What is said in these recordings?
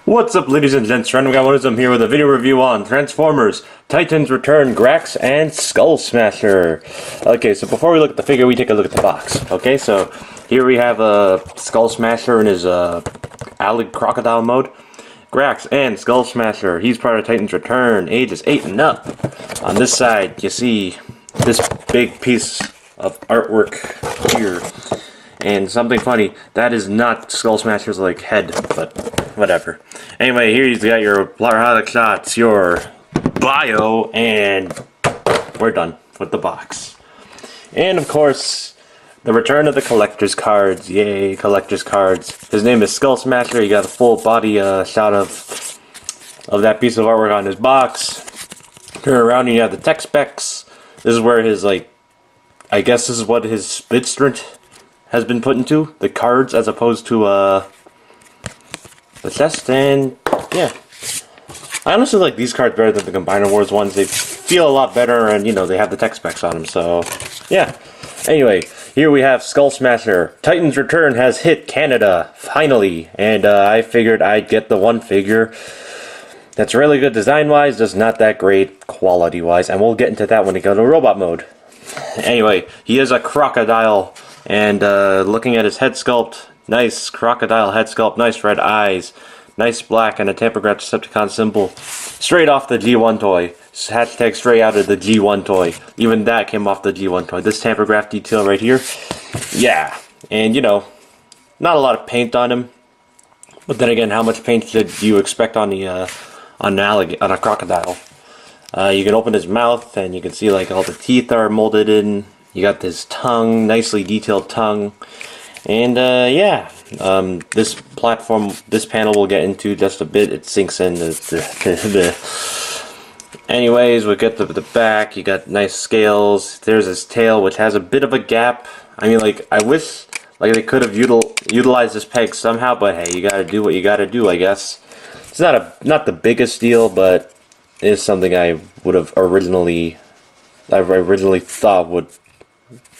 What's up, ladies and gents? Random Guy Monism here with a video review on Transformers, Titans Return, Grax, and SkullSmasher. Okay, so before we look at the figure, we take a look at the box. Okay, so here we have a SkullSmasher in his allig crocodile mode. Grax and SkullSmasher, he's part of Titans Return, ages 8 and up. On this side, you see this big piece of artwork here. And something funny, that is not SkullSmasher's like head, but whatever. Anyway, here you've got your product shots, your bio, and we're done with the box. And of course, the return of the collector's cards. Yay, collector's cards. His name is SkullSmasher. You got a full body shot of that piece of artwork on his box. Turn around and you have the tech specs. This is where his, like, I guess this is what his Spidstrint has been put into, the cards, as opposed to the chest. And yeah, I honestly like these cards better than the Combiner Wars ones. They feel a lot better, and you know, they have the tech specs on them, so yeah. Anyway, here we have SkullSmasher. Titans Return has hit Canada, finally, and I figured I'd get the one figure that's really good design-wise, just not that great quality-wise, and we'll get into that when we go to robot mode. Anyway, he is a crocodile. And looking at his head sculpt, nice crocodile head sculpt, nice red eyes, nice black, and a tamper-graph Decepticon symbol. Straight off the G1 toy. Hashtag straight out of the G1 toy. Even that came off the G1 toy. This tamper-graph detail right here. Yeah. And, you know, not a lot of paint on him. But then again, how much paint should you expect on a crocodile? You can open his mouth, and you can see, like, all the teeth are molded in. You got this tongue, nicely detailed tongue, and yeah, this panel we'll get into just a bit. It sinks in. Anyways, we get the back. You got nice scales. There's his tail, which has a bit of a gap. I mean, like, I wish like they could have utilized this peg somehow, but hey, you gotta do what you gotta do, I guess. It's not the biggest deal, but it is something I originally thought would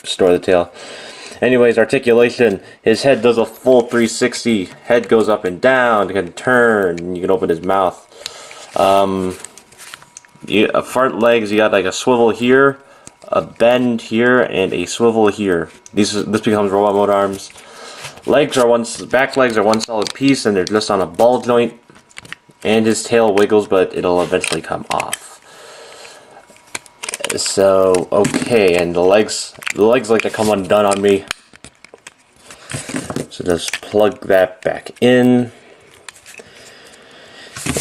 store the tail. Anyways, articulation. His head does a full 360. Head goes up and down. You can turn. And you can open his mouth. Front legs. You got like a swivel here, a bend here, and a swivel here. This becomes robot mode arms. Back legs are one solid piece, and they're just on a ball joint. And his tail wiggles, but it'll eventually come off. So, okay, and the legs like to come undone on me. So just plug that back in.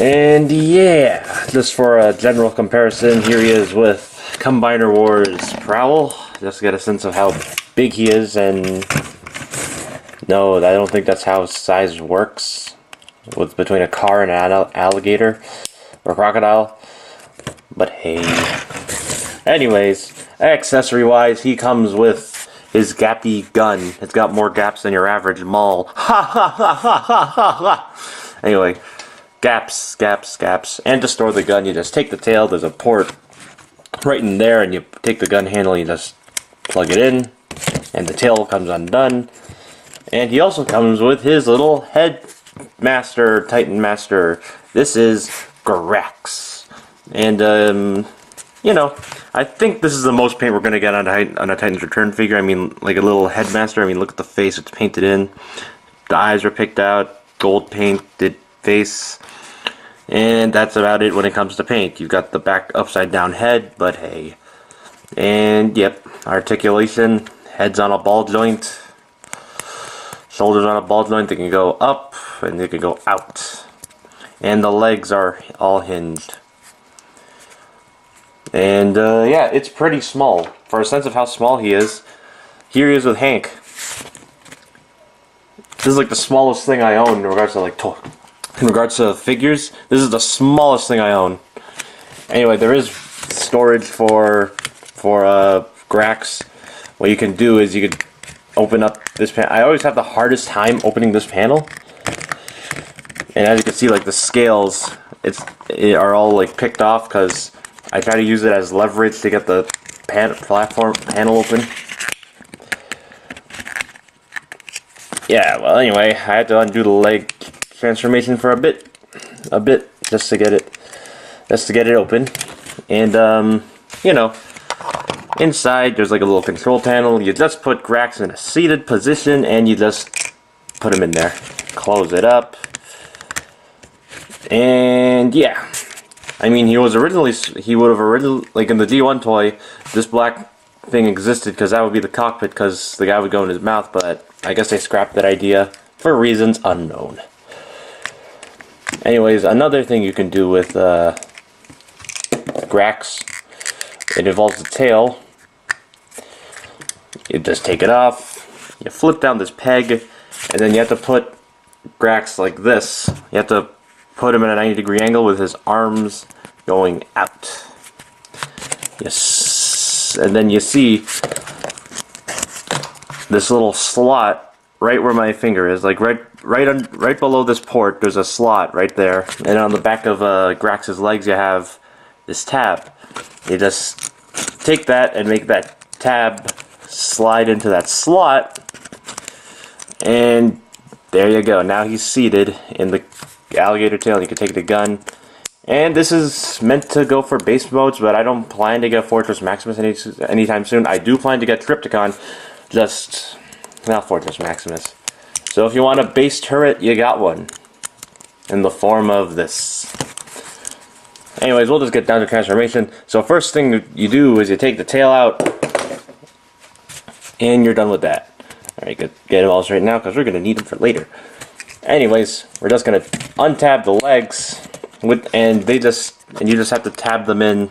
And yeah, just for a general comparison, here he is with Combiner Wars Prowl. Just to get a sense of how big he is, and no, I don't think that's how size works. With between a car and an alligator or crocodile. But hey. Anyways, accessory-wise, he comes with his gappy gun. It's got more gaps than your average maul. Ha ha ha ha ha ha ha! Anyway, gaps. And to store the gun, you just take the tail, there's a port right in there, and you take the gun handle, you just plug it in, and the tail comes undone. And he also comes with his little headmaster, Titan Master. This is Grax. And, you know, I think this is the most paint we're going to get on a Titans Return figure. I mean, like a little headmaster. I mean, look at the face. It's painted in. The eyes are picked out. Gold painted face. And that's about it when it comes to paint. You've got the back upside down head, but hey. And, yep, articulation. Head's on a ball joint. Shoulders on a ball joint. They can go up and they can go out. And the legs are all hinged. And yeah, it's pretty small. For a sense of how small he is, here he is with Hank. This is like the smallest thing I own in regards to figures. This is the smallest thing I own. Anyway, there is storage for Grax. What you can do is you could open up this panel. I always have the hardest time opening this panel. And as you can see, like the scales, are all like picked off because I try to use it as leverage to get the panel open. Yeah, well, anyway, I had to undo the leg transformation for a bit. a bit just to get it open. And you know, inside there's like a little control panel. You just put Grax in a seated position and you just put him in there. Close it up. And yeah, I mean, he would have originally, like in the D1 toy, this black thing existed because that would be the cockpit because the guy would go in his mouth, but I guess they scrapped that idea for reasons unknown. Anyways, another thing you can do with Grax, it involves the tail. You just take it off, you flip down this peg, and then you have to put Grax like this. You have to put him at a 90-degree angle with his arms going out. Yes, and then you see this little slot right where my finger is, like right below this port. There's a slot right there, and on the back of Grax's legs you have this tab. You just take that and make that tab slide into that slot, and there you go. Now he's seated in the alligator tail. You can take the gun, and this is meant to go for base modes, but I don't plan to get Fortress Maximus anytime soon. I do plan to get Triptychon, just not Fortress Maximus. So if you want a base turret, you got one in the form of this. Anyways, we'll just get down to transformation. So first thing you do is you take the tail out, and you're done with that. Alright, get them all straight now because we're going to need them for later. Anyways, we're just going to untab the legs, and you just have to tab them in.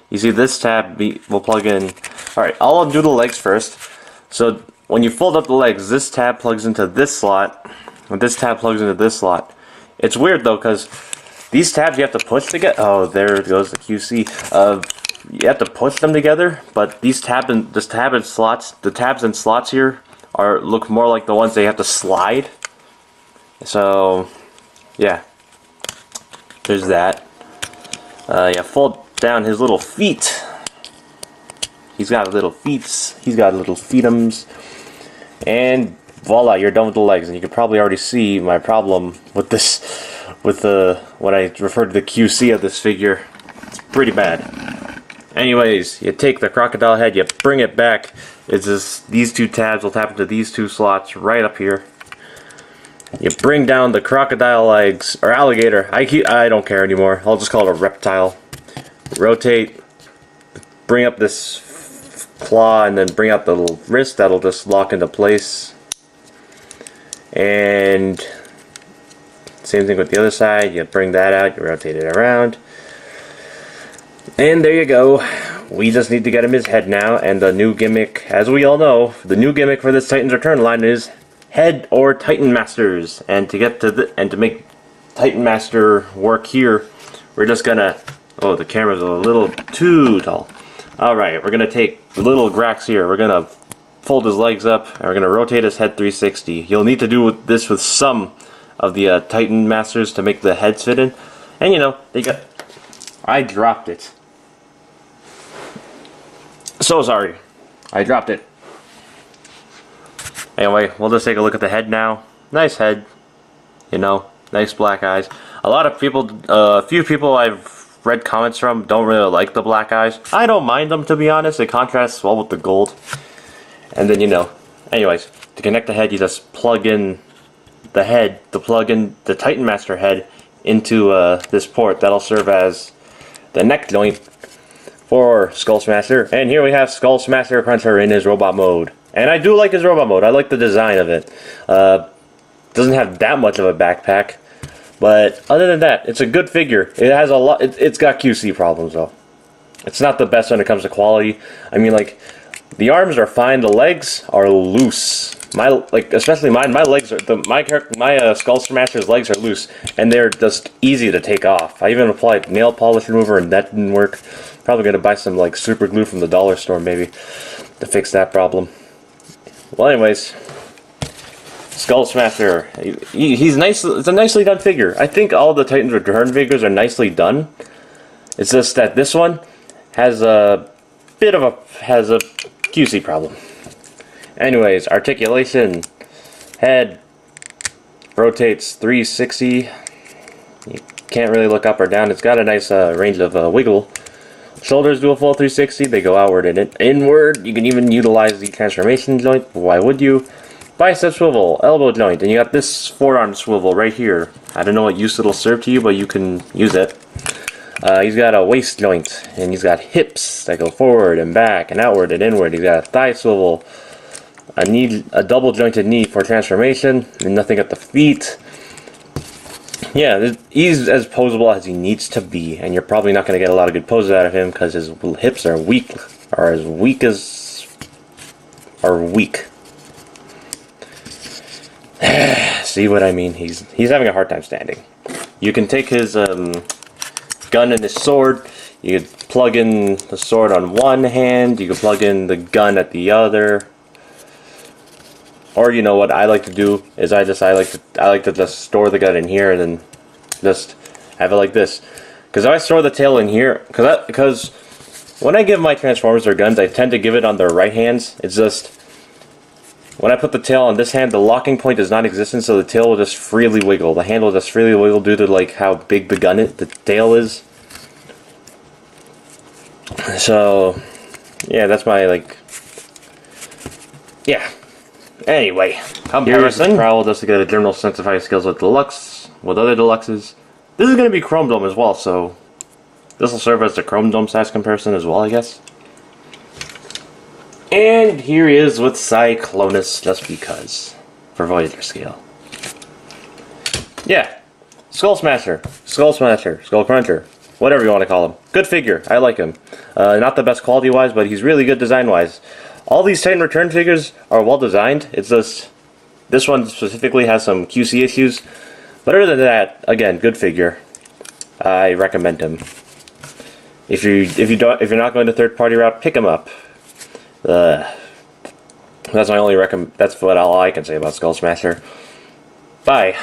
You see this tab will plug in. Alright, I'll undo the legs first. So when you fold up the legs, this tab plugs into this slot, and this tab plugs into this slot. It's weird though, because these tabs you have to push together. Oh, there goes the QC. You have to push them together, but these tabs and slots here look more like the ones they have to slide. So yeah, there's that. Yeah, fold down his little feet. He's got little feets. He's got little feetums, and voila, you're done with the legs. And you can probably already see my problem with this. When I refer to the QC of this figure, it's pretty bad. Anyways, you take the crocodile head, you bring it back. It's just these two tabs will tap into these two slots right up here. You bring down the crocodile legs, or alligator. I don't care anymore. I'll just call it a reptile. Rotate, bring up this claw, and then bring out the little wrist. That'll just lock into place. And same thing with the other side. You bring that out, you rotate it around. And there you go. We just need to get him his head now, and the new gimmick, as we all know, the new gimmick for this Titan's Return line is Head or Titan Masters. And to make Titan Master work here, we're just gonna, oh, the camera's a little too tall. Alright, we're gonna take the little Grax here, we're gonna fold his legs up, and we're gonna rotate his head 360. You'll need to do this with some of the Titan Masters to make the heads fit in. And you know, I dropped it. So sorry. I dropped it. Anyway, we'll just take a look at the head now. Nice head. You know, nice black eyes. A few people I've read comments from don't really like the black eyes. I don't mind them, to be honest. It contrasts well with the gold. And then, you know, anyways, to connect the head, you just plug in the head, plug in the Titan Master head into this port. That'll serve as the neck joint for SkullSmasher. And here we have SkullSmasher Cruncher in his robot mode. And I do like his robot mode. I like the design of it. Doesn't have that much of a backpack, but other than that, it's a good figure. It has a lot. It's got QC problems though. It's not the best when it comes to quality. I mean, like, the arms are fine. The legs are loose. Especially mine. My legs are my SkullSmasher's legs are loose, and they're just easy to take off. I even applied nail polish remover, and that didn't work. Probably gonna buy some like super glue from the dollar store maybe to fix that problem. Well, anyways, SkullSmasher. He's nice. It's a nicely done figure. I think all the Titan's Return figures are nicely done. It's just that this one has a QC problem. Anyways, articulation, head rotates 360. You can't really look up or down. It's got a nice range of wiggle. Shoulders do a full 360. They go outward and inward. You can even utilize the transformation joint. Why would you? Bicep swivel, elbow joint, and you got this forearm swivel right here. I don't know what use it'll serve to you, but you can use it. He's got a waist joint, and he's got hips that go forward and back and outward and inward. He's got a thigh swivel, a double jointed knee for transformation, and nothing at the feet. Yeah, he's as posable as he needs to be, and you're probably not going to get a lot of good poses out of him because his hips are weak See what I mean? He's having a hard time standing. You can take his gun and his sword. You could plug in the sword on one hand. You can plug in the gun at the other. Or you know what I like to do is I like to just store the gun in here and then just have it like this. Because if I store the tail in here, because when I give my Transformers their guns, I tend to give it on their right hands. It's just when I put the tail on this hand, the locking point is non-existent, so the tail will just freely wiggle. The hand will just freely wiggle due to like how big the tail is. So yeah, that's my yeah. Anyway, comparison. Prowl just to get a general sense of how he scales with other deluxes. This is going to be Chrome Dome as well, so this will serve as the Chrome Dome size comparison as well, I guess. And here he is with Cyclonus, just because, for Voyager scale. Yeah, SkullSmasher, Skull Cruncher, whatever you want to call him. Good figure, I like him. Not the best quality-wise, but he's really good design-wise. All these Titan Return figures are well designed. It's just this one specifically has some QC issues, but other than that, again, good figure. I recommend him. If you're not going the third-party route, pick him up. That's all I can say about SkullSmasher. Bye.